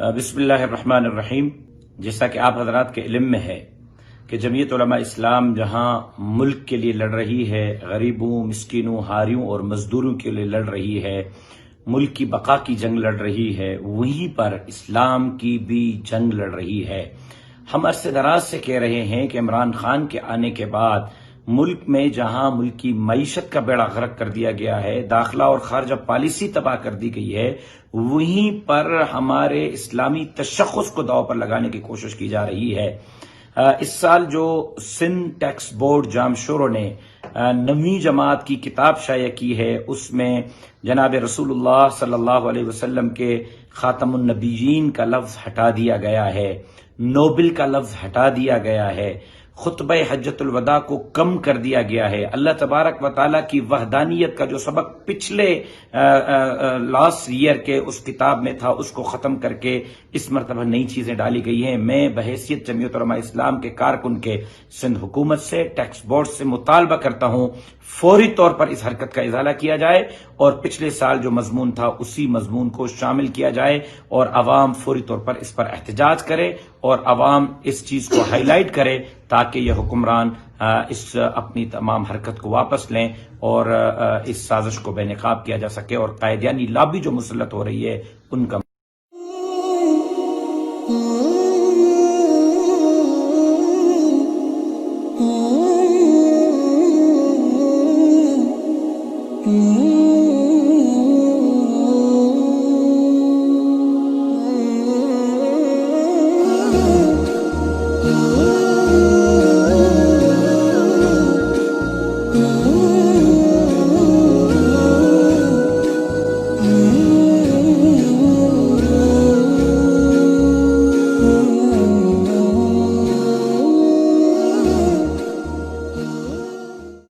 بسم اللہ الرحمن الرحیم۔ جیسا کہ آپ حضرات کے علم میں ہے کہ جمعیت علماء اسلام جہاں ملک کے لیے لڑ رہی ہے، غریبوں، مسکینوں، ہاریوں اور مزدوروں کے لیے لڑ رہی ہے، ملک کی بقا کی جنگ لڑ رہی ہے، وہیں پر اسلام کی بھی جنگ لڑ رہی ہے۔ ہم عرصے دراز سے کہہ رہے ہیں کہ عمران خان کے آنے کے بعد ملک میں جہاں ملک کی معیشت کا بیڑا غرق کر دیا گیا ہے، داخلہ اور خارجہ پالیسی تباہ کر دی گئی ہے، وہیں پر ہمارے اسلامی تشخص کو داؤ پر لگانے کی کوشش کی جا رہی ہے۔ اس سال جو سندھ ٹیکس بورڈ جامشورو نے 9ویں جماعت کی کتاب شائع کی ہے، اس میں جناب رسول اللہ صلی اللہ علیہ وسلم کے خاتم النبیین کا لفظ ہٹا دیا گیا ہے، نوبل کا لفظ ہٹا دیا گیا ہے، خطبہ حجت الوداع کو کم کر دیا گیا ہے۔ اللہ تبارک و تعالیٰ کی وحدانیت کا جو سبق پچھلے لاسٹ ایئر کے اس کتاب میں تھا، اس کو ختم کر کے اس مرتبہ نئی چیزیں ڈالی گئی ہیں۔ میں بحیثیت جمعیت علماء اسلام کے کارکن کے سندھ حکومت سے، ٹیکس بورڈ سے مطالبہ کرتا ہوں فوری طور پر اس حرکت کا ازالہ کیا جائے اور پچھلے سال جو مضمون تھا اسی مضمون کو شامل کیا جائے اور عوام فوری طور پر اس پر احتجاج کرے اور عوام اس چیز کو ہائی لائٹ کرے تاکہ یہ حکمران اس اپنی تمام حرکت کو واپس لیں اور اس سازش کو بے نقاب کیا جا سکے اور قائدیانی لابی جو مسلط ہو رہی ہے ان کا